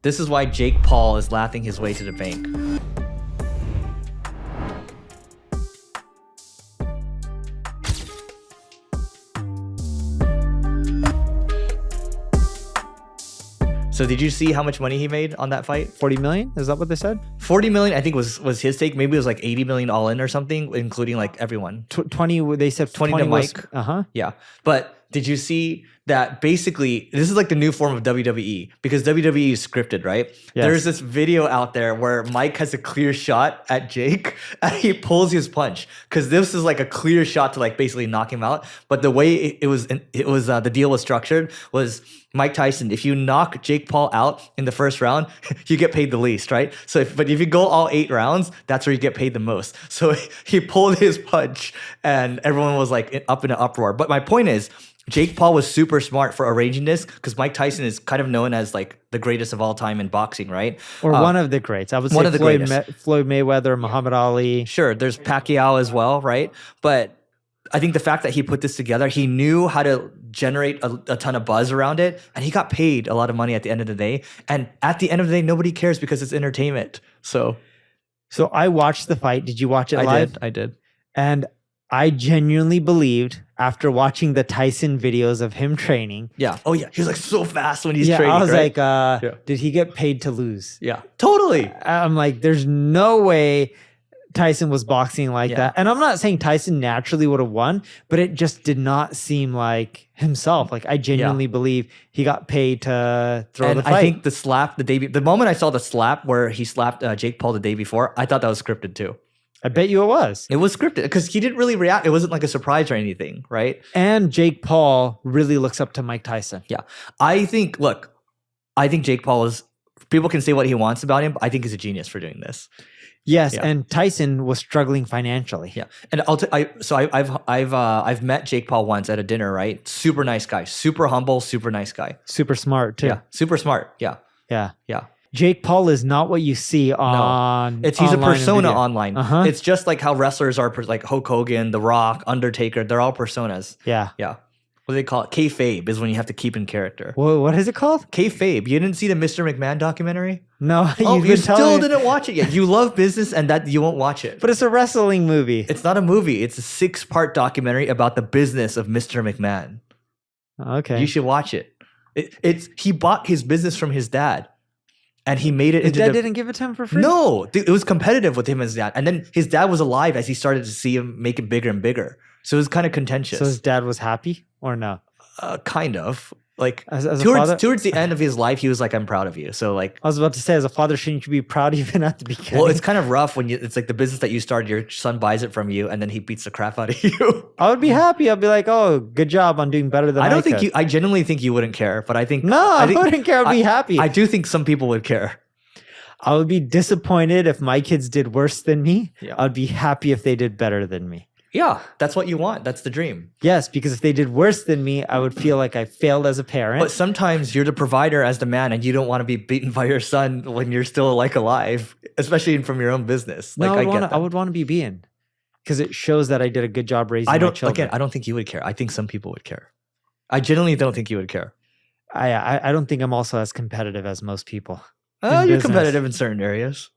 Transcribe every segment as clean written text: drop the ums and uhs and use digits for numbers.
This is why Jake Paul is laughing his way to the bank. So did you see how much money he made on that fight? 40 million? Is that what they said? 40 million, I think was his take. Maybe it was like 80 million all in or something, including like everyone. 20, they said 20 20 to was, Mike. Yeah. But did you see that basically this is like the new form of WWE because WWE is scripted, right? Yes. There's this video out there where Mike has a clear shot at Jake and he pulls his punch because this is like a clear shot to like basically knock him out. But the way it was the deal was structured was Mike Tyson, if you knock Jake Paul out in the first round, you get paid the least, right? So but if you go all 8 rounds, that's where you get paid the most. So he pulled his punch and everyone was like up in an uproar. But my point is, Jake Paul was super smart for arranging this because Mike Tyson is kind of known as like the greatest of all time in boxing, right? Or one of the greats. I would say Floyd Mayweather, Muhammad Ali. Sure, there's Pacquiao as well, right? But I think the fact that he put this together, he knew how to generate a ton of buzz around it, and he got paid a lot of money at the end of the day. And at the end of the day, nobody cares because it's entertainment. So I watched the fight. Did you watch it live? I did. And I genuinely believed after watching the Tyson videos of him training. Yeah. Oh, yeah. He was like so fast when he's training. I was right? like, did he get paid to lose? Yeah, totally. I'm like, there's no way Tyson was boxing like that. And I'm not saying Tyson naturally would have won, but it just did not seem like himself. Like I genuinely believe he got paid to throw the fight. I think the slap the moment I saw the slap where he slapped Jake Paul the day before, I thought that was scripted too. I bet you it was. It was scripted because he didn't really react. It wasn't like a surprise or anything, right? And Jake Paul really looks up to Mike Tyson. Yeah. I think Jake Paul is, people can say what he wants about him, but I think he's a genius for doing this. Yes, and Tyson was struggling financially. Yeah, and I've met Jake Paul once at a dinner, right? Super nice guy, super humble, super nice guy. Super smart too. Yeah, super smart. Yeah. Jake Paul is not what you see on. He's a persona online. It's just like how wrestlers are, like Hulk Hogan, The Rock, Undertaker. They're all personas. Yeah. What do they call it? Kayfabe is when you have to keep in character. What is it called? Kayfabe. You didn't see the Mr. McMahon documentary? No. You still didn't watch it yet. You love business and that you won't watch it. But it's a wrestling movie. It's not a movie. It's a 6-part documentary about the business of Mr. McMahon. Okay. You should watch it. He bought his business from his dad. And he made it his dad didn't give it to him for free? No. It was competitive with him and his dad. And then his dad was alive as he started to see him make it bigger and bigger. So it was kind of contentious. So his dad was happy or no? Kind of. Like as towards the end of his life, he was like, "I'm proud of you." So like, I was about to say, as a father, shouldn't you be proud even at the beginning? Well, it's kind of rough when it's like the business that you started, your son buys it from you, and then he beats the crap out of you. I would be happy. I'd be like, "Oh, good job on doing better than I think you. I genuinely think you wouldn't care, but I think I wouldn't care. I'd be happy. I do think some people would care. I would be disappointed if my kids did worse than me. Yeah. I'd be happy if they did better than me. Yeah, that's what you want. That's the dream. Yes, because if they did worse than me, I would feel like I failed as a parent. But sometimes you're the provider as the man and you don't want to be beaten by your son when you're still like alive, especially from your own business. No, like I would want to be beaten because it shows that I did a good job raising my children. Again, I don't think you would care. I think some people would care. I genuinely don't think you would care. I don't think I'm also as competitive as most people. You're competitive in certain areas.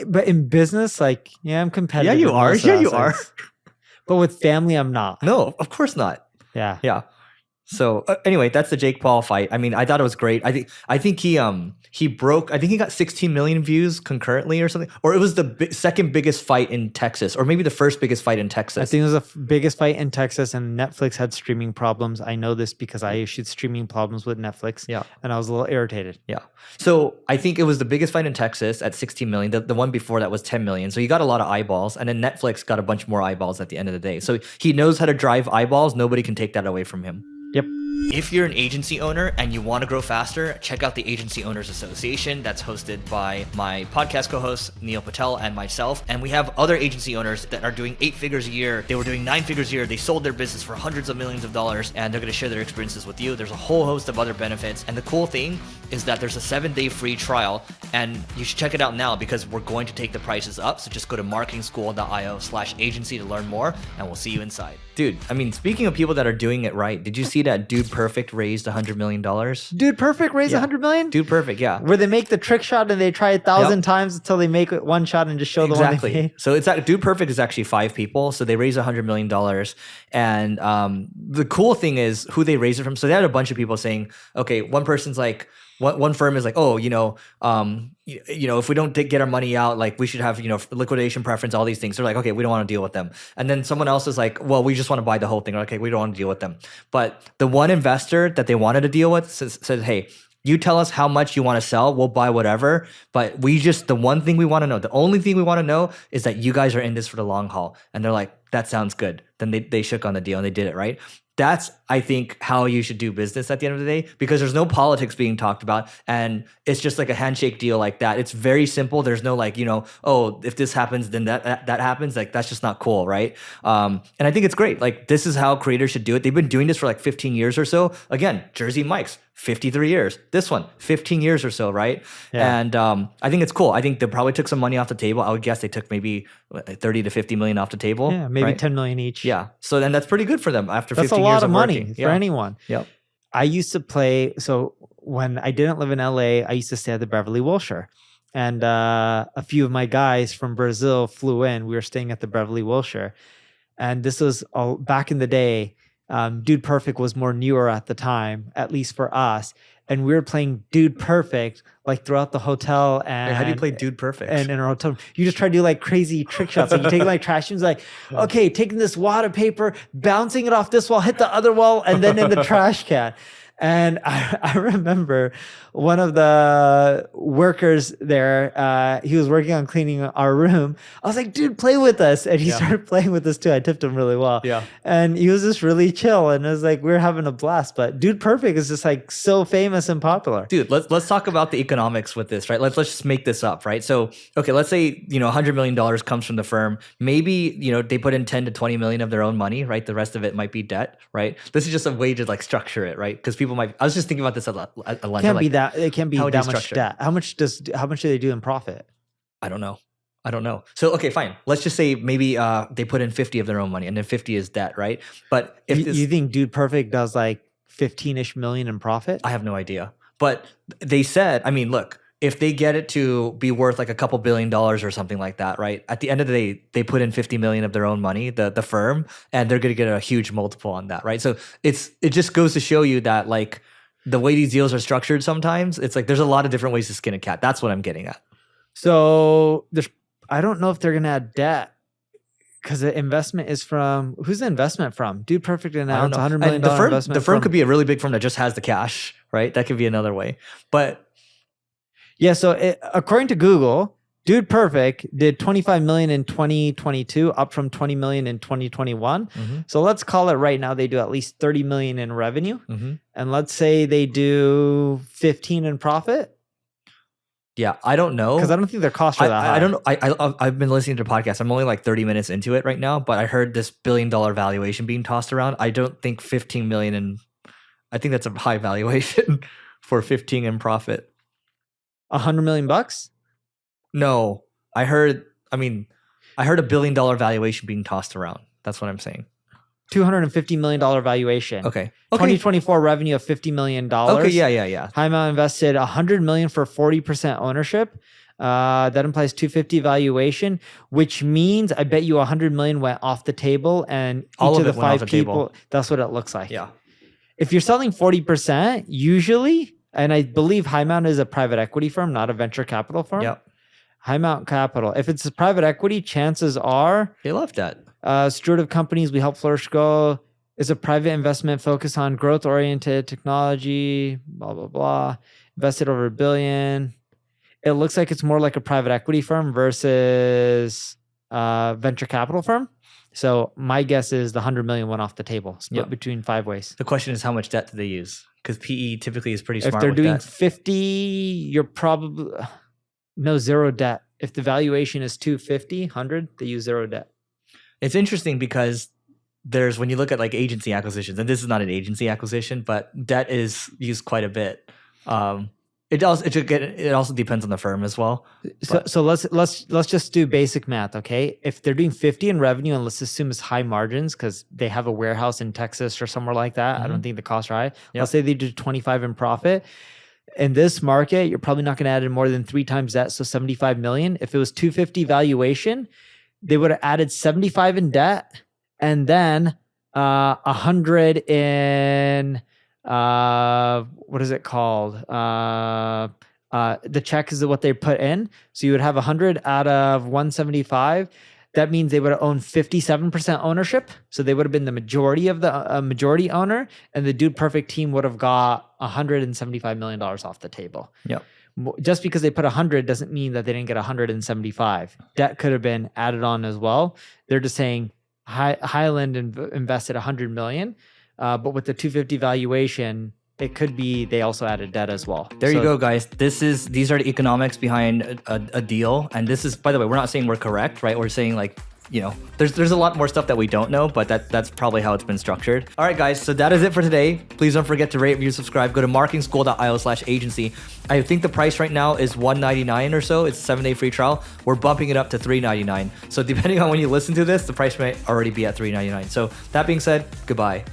But in business, like, I'm competitive. Yeah, you are. Yeah, you are. But with family, I'm not. No, of course not. Yeah. Yeah. So anyway, that's the Jake Paul fight. I mean, I thought it was great. I think he broke. I think he got 16 million views concurrently or something. Or it was the second biggest fight in Texas, or maybe the first biggest fight in Texas. I think it was the biggest fight in Texas, and Netflix had streaming problems. I know this because I issued streaming problems with Netflix. Yeah, and I was a little irritated. Yeah. So I think it was the biggest fight in Texas at 16 million. The one before that was 10 million. So he got a lot of eyeballs, and then Netflix got a bunch more eyeballs at the end of the day. So he knows how to drive eyeballs. Nobody can take that away from him. Yep. If you're an agency owner and you want to grow faster, check out the Agency Owners Association that's hosted by my podcast co-host, Neil Patel, and myself. And we have other agency owners that are doing 8 figures a year. They were doing 9 figures a year. They sold their business for hundreds of millions of dollars, and they're going to share their experiences with you. There's a whole host of other benefits. And the cool thing is that there's a 7-day free trial, and you should check it out now because we're going to take the prices up. So just go to marketingschool.io/agency to learn more, and we'll see you inside. Dude, I mean, speaking of people that are doing it right, did you see that dude Dude Perfect raised $100 million. Dude Perfect raised Yeah. 100 million? Dude Perfect, yeah. Where they make the trick shot and they try 1,000 times until they make it one shot and just show the one they made. So it's Dude Perfect is actually 5 people. So they raised $100 million. And the cool thing is who they raised it from. So they had a bunch of people saying, okay, one person's like, one firm is like, oh, if we don't get our money out, like we should have, liquidation preference, all these things. They're like, okay, we don't want to deal with them. And then someone else is like, well, we just want to buy the whole thing. Or, okay, we don't want to deal with them. But the one investor that they wanted to deal with said, hey, you tell us how much you want to sell, we'll buy whatever. But the one thing we want to know, the only thing we want to know is that you guys are in this for the long haul. And they're like, that sounds good. Then they shook on the deal and they did it, right? That's, I think, how you should do business at the end of the day, because there's no politics being talked about. And it's just like a handshake deal like that. It's very simple. There's no like, oh, if this happens, then that happens. Like, that's just not cool, right? And I think it's great. Like, this is how creators should do it. They've been doing this for like 15 years or so. Again, Jersey Mike's 53 years. This one, 15 years or so, right? Yeah. And I think it's cool. I think they probably took some money off the table. I would guess they took maybe 30 to 50 million off the table. Yeah, maybe right? 10 million each. Yeah. So then that's pretty good for them after 15 years of working. That's a lot of money working. for anyone. Yep. I used to play, so when I didn't live in LA, I used to stay at the Beverly Wilshire. And a few of my guys from Brazil flew in. We were staying at the Beverly Wilshire. And this was back in the day. Dude Perfect was more newer at the time, at least for us. And we were playing Dude Perfect like throughout the hotel. And how do you play Dude Perfect? And in our hotel, you just try to do like crazy trick shots. Like you take like trash cans, like, okay, taking this wad of paper, bouncing it off this wall, hit the other wall, and then in the trash can. And I remember one of the workers there, he was working on cleaning our room. I was like, dude, play with us. And he started playing with us too. I tipped him really well. Yeah. And he was just really chill. And it was like, we were having a blast. But Dude Perfect is just like so famous and popular. Dude, let's talk about the economics with this, right? Let's just make this up, right? So, okay, let's say, $100 million comes from the firm. Maybe, they put in 10 to 20 million of their own money, right? The rest of it might be debt, right? This is just a way to like structure it, right? Because people might, I was just thinking about this at lunch. It can't be that much debt. How much do they do in profit? I don't know. So, okay, fine. Let's just say maybe they put in 50 of their own money and then 50 is debt, right? But if you think Dude Perfect does like 15-ish million in profit? I have no idea. But they said, I mean, look, if they get it to be worth like a couple $2 billion or something like that, right? At the end of the day, they put in 50 million of their own money, the firm, and they're going to get a huge multiple on that, right? So it just goes to show you that like the way these deals are structured sometimes, it's like there's a lot of different ways to skin a cat. That's what I'm getting at. So I don't know if they're going to add debt because the investment is from, who's the investment from? Dude Perfect announced $100 million investment. The firm could be a really big firm that just has the cash, right? That could be another way. But yeah, so according to Google, Dude Perfect did 25 million in 2022, up from 20 million in 2021. Mm-hmm. So let's call it right now they do at least 30 million in revenue. Mm-hmm. And let's say they do 15 in profit. Yeah, I don't know. Because I don't think their costs are that high. I don't know. I've been listening to podcasts. I'm only like 30 minutes into it right now, but I heard this $1 billion valuation being tossed around. I don't think 15 million I think that's a high valuation for 15 in profit. $100 million? No, I heard $1 billion valuation being tossed around. That's what I'm saying. $250 million valuation. Okay. 2024 revenue of $50 million. Okay, yeah. Highmount invested $100 million for 40% ownership. That implies 250 valuation, which means I bet you $100 million went off the table, and each of the 5 people, that's what it looks like. Yeah. If you're selling 40%, usually, and I believe Highmount is a private equity firm, not a venture capital firm. Yep. Highmount Capital. If it's a private equity, chances are they love that. Steward of companies we help flourish grow is a private investment focused on growth-oriented technology, blah, blah, blah. Invested over $1 billion. It looks like it's more like a private equity firm versus a venture capital firm. So my guess is the 100 million went off the table, split between 5 ways. The question is, how much debt do they use? Because PE typically is pretty smart. If they're doing debt. 50, you're probably zero debt. If the valuation is 250, 100, they use zero debt. It's interesting because when you look at like agency acquisitions, and this is not an agency acquisition, but debt is used quite a bit. It also depends on the firm as well. So let's just do basic math, okay? If they're doing 50 in revenue, and let's assume it's high margins because they have a warehouse in Texas or somewhere like that. I don't think the costs are high. Let's say they do 25 in profit. In this market, you're probably not going to add in more than 3 times that, so 75 million. If it was 250 valuation, they would have added 75 in debt and then 100 in what is it called? The check is what they put in. So you would have 100 out of 175. That means they would have owned 57% ownership. So they would have been the majority of the majority owner, and the Dude Perfect team would have got $175 million off the table. Yep. Just because they put 100 doesn't mean that they didn't get 175. Debt could have been added on as well. They're just saying Highland invested 100 million. But with the 250 valuation, it could be they also added debt as well. There you go, guys. These are the economics behind a deal. And this is, by the way, we're not saying we're correct, right? We're saying like, you know, there's a lot more stuff that we don't know, but that's probably how it's been structured. All right, guys. So that is it for today. Please don't forget to rate, review, subscribe. Go to marketingschool.io/agency. I think the price right now is $199 or so. It's a 7-day free trial. We're bumping it up to $399. So depending on when you listen to this, the price might already be at $399. So that being said, goodbye.